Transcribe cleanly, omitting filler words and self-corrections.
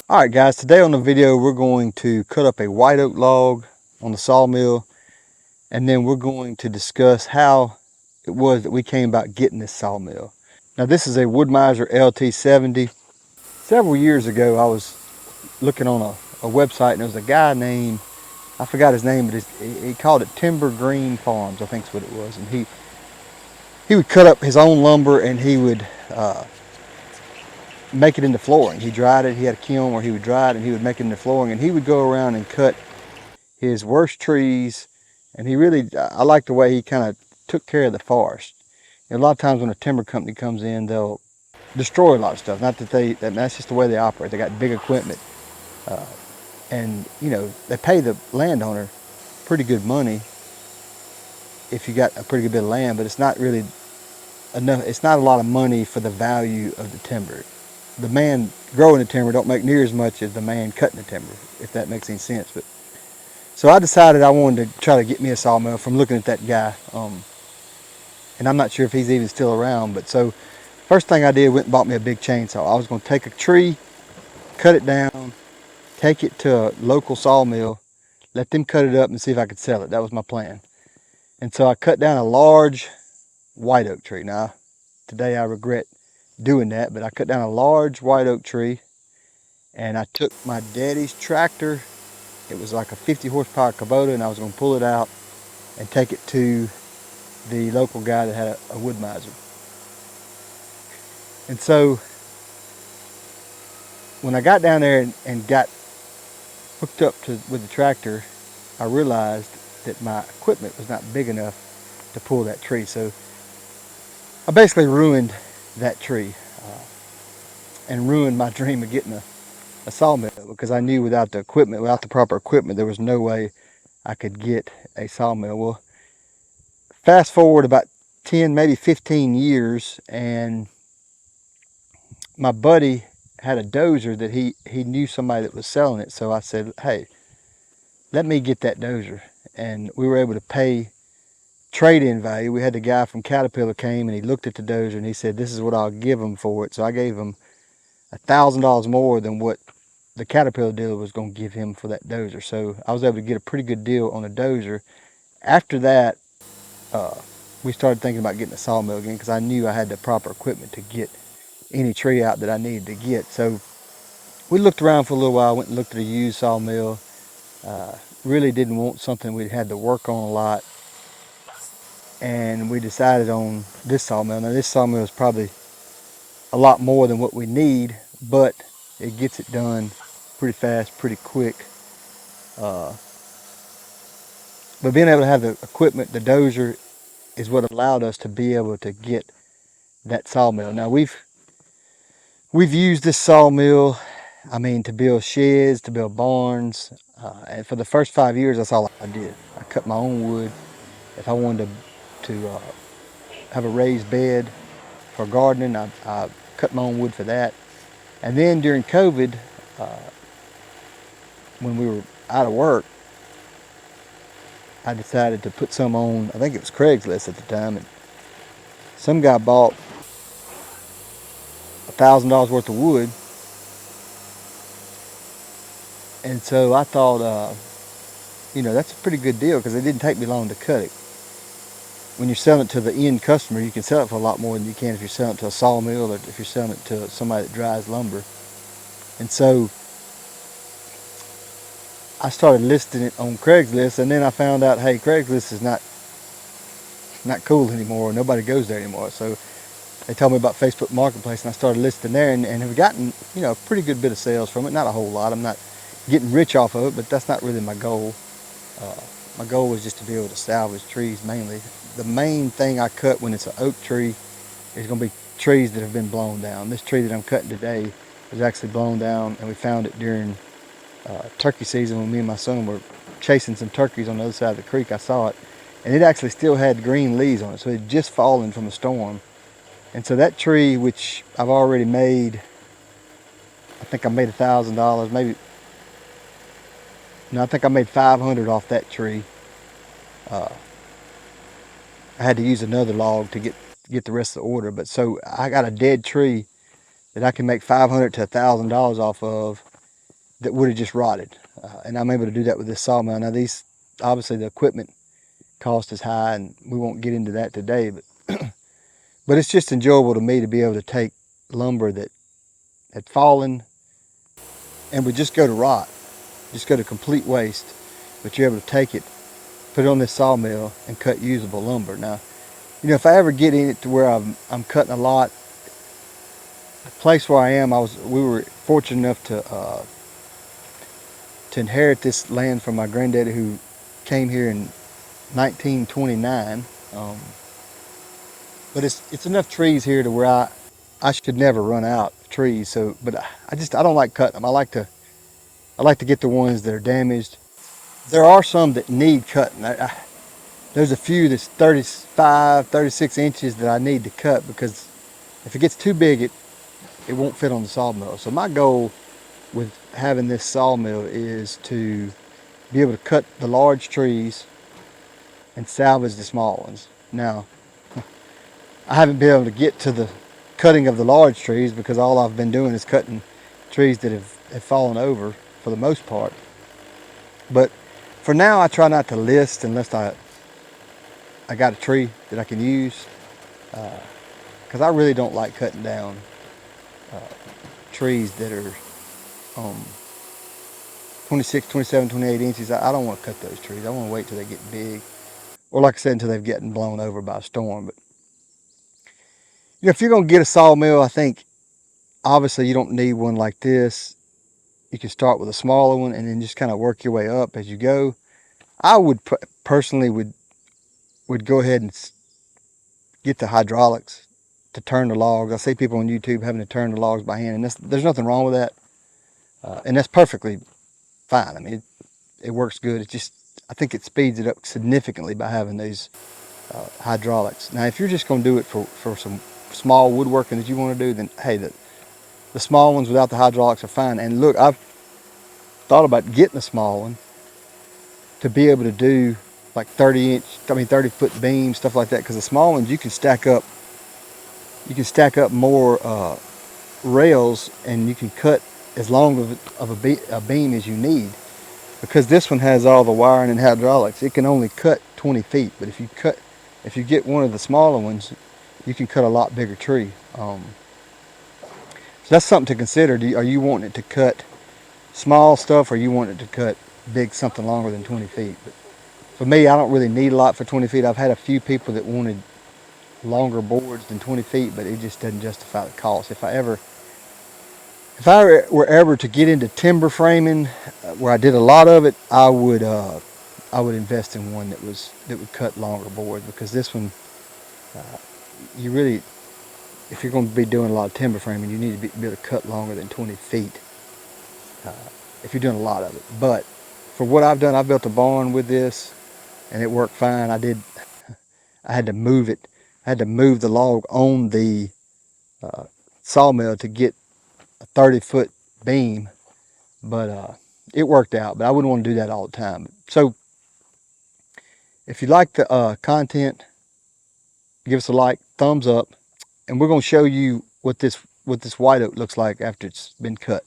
Alright guys, today on the video we're going to cut up a white oak log on the sawmill, and then we're going to discuss how it was that we came about getting this sawmill. Now this is a Woodmizer LT70. Several years ago I was looking on a website, and there was a guy named, I forgot his name, but he called it Timber Green Farms, I think is what it was. And he would cut up his own lumber, and he would make it into flooring. He dried it. He had a kiln where he would dry it and he would make it into flooring, and he would go around and cut his worst trees. And he really, I like the way he kind of took care of the forest. And a lot of times when a timber company comes in, they'll destroy a lot of stuff. Not that that's just the way they operate. They got big equipment, and you know, they pay the landowner pretty good money if you got a pretty good bit of land, but it's not really enough. It's not a lot of money for the value of the timber. The man growing the timber don't make near as much as the man cutting the timber, if that makes any sense. But so I decided I wanted to try to get me a sawmill from looking at that guy, and I'm not sure if he's even still around. But so first thing I did, went and bought me a big chainsaw. I was going to take a tree, cut it down, take it to a local sawmill, let them cut it up and see if I could sell it. That was my plan. And so I cut down a large white oak tree. Now today I regret doing that, but I cut down a large white oak tree, and I took my daddy's tractor. It was like a 50 horsepower Kubota, and I was going to pull it out and take it to the local guy that had a Woodmizer. And so when I got down there and got hooked up with the tractor, I realized that my equipment was not big enough to pull that tree. So I basically ruined that tree, and ruined my dream of getting a sawmill, because I knew without the equipment, without the proper equipment, there was no way I could get a sawmill. Well, fast forward about 10, maybe 15 years, and my buddy had a dozer that he knew somebody that was selling it. So I said, hey, let me get that dozer. And we were able to pay trade-in value. We had the guy from Caterpillar came and he looked at the dozer and he said, this is what I'll give him for it. So I gave him $1,000 more than what the Caterpillar dealer was going to give him for that dozer. So I was able to get a pretty good deal on a dozer. After that, we started thinking about getting a sawmill again, because I knew I had the proper equipment to get any tree out that I needed to get. So we looked around for a little while, went and looked at a used sawmill. Really didn't want something we had to work on a lot, and we decided on this sawmill. Now this sawmill is probably a lot more than what we need, but it gets it done pretty fast, pretty quick. But being able to have the equipment, the dozer, is what allowed us to be able to get that sawmill. Now we've used this sawmill, I mean, to build sheds, to build barns, and for the first 5 years, that's all I did. I cut my own wood. If I wanted to have a raised bed for gardening, I cut my own wood for that. And then during COVID, when we were out of work, I decided to put some on, I think it was Craigslist at the time, and some guy bought $1,000 worth of wood. And so I thought, you know, that's a pretty good deal, because it didn't take me long to cut it. When you're selling it to the end customer, you can sell it for a lot more than you can if you're selling it to a sawmill, or if you're selling it to somebody that dries lumber. And so I started listing it on Craigslist, and then I found out, hey, Craigslist is not cool anymore. Nobody goes there anymore. So they told me about Facebook Marketplace, and I started listing there, and have gotten, you know, a pretty good bit of sales from it. Not a whole lot. I'm not getting rich off of it, but that's not really my goal. My goal was just to be able to salvage trees mainly. The main thing I cut when it's an oak tree is going to be trees that have been blown down. This tree that I'm cutting today was actually blown down, and we found it during turkey season when me and my son were chasing some turkeys on the other side of the creek. I saw it, and it actually still had green leaves on it, so it had just fallen from a storm. And so that tree, which I've already made, I think I made $1,000, maybe. No, I think I made $500 off that tree. I had to use another log to get the rest of the order, but so I got a dead tree that I can make $500 to $1,000 off of, that would have just rotted. And I'm able to do that with this sawmill. Now these, obviously the equipment cost is high, and we won't get into that today, but it's just enjoyable to me to be able to take lumber that had fallen and would just go to rot, just go to complete waste, but you're able to take it, put it on this sawmill, and cut usable lumber. Now, you know, if I ever get in it to where I'm cutting a lot, the place where I am, we were fortunate enough to inherit this land from my granddaddy, who came here in 1929. But it's enough trees here to where I should never run out of trees. So, but I don't like cutting them. I like to get the ones that are damaged. There are some that need cutting. There's a few that's 35, 36 inches that I need to cut, because if it gets too big, it won't fit on the sawmill. So my goal with having this sawmill is to be able to cut the large trees and salvage the small ones. Now, I haven't been able to get to the cutting of the large trees, because all I've been doing is cutting trees that have fallen over for the most part. But for now, I try not to list unless I got a tree that I can use, because I really don't like cutting down trees that are 26, 27, 28 inches. I don't want to cut those trees. I want to wait till they get big, or like I said, until they've gotten blown over by a storm. But you know, if you're going to get a sawmill, I think obviously you don't need one like this. You can start with a smaller one and then just kind of work your way up as you go. I would personally would go ahead and get the hydraulics to turn the logs. I see people on YouTube having to turn the logs by hand, and there's nothing wrong with that, and that's perfectly fine. I mean, it works good. It just, I think it speeds it up significantly by having these hydraulics. Now, if you're just going to do it for some small woodworking that you want to do, then hey, the small ones without the hydraulics are fine. And look, I've thought about getting a small one to be able to do like 30 foot beams, stuff like that, because the small ones you can stack up more rails, and you can cut as long of a beam as you need, because this one has all the wiring and hydraulics. It can only cut 20 feet, but if you get one of the smaller ones, you can cut a lot bigger tree. So that's something to consider. Are you wanting it to cut small stuff, or you want it to cut big, something longer than 20 feet? But for me, I don't really need a lot for 20 feet. I've had a few people that wanted longer boards than 20 feet, but it just doesn't justify the cost. If I were ever to get into timber framing, where I did a lot of it, I would invest in one that would cut longer boards, because this one, you really, if you're going to be doing a lot of timber framing, you need to be able to cut longer than 20 feet if you're doing a lot of it. But for what I've done, I built a barn with this, and it worked fine. I had to move it. I had to move the log on the sawmill to get a 30-foot beam, but it worked out. But I wouldn't want to do that all the time. So if you like the content, give us a like, thumbs up, and we're going to show you what this white oak looks like after it's been cut.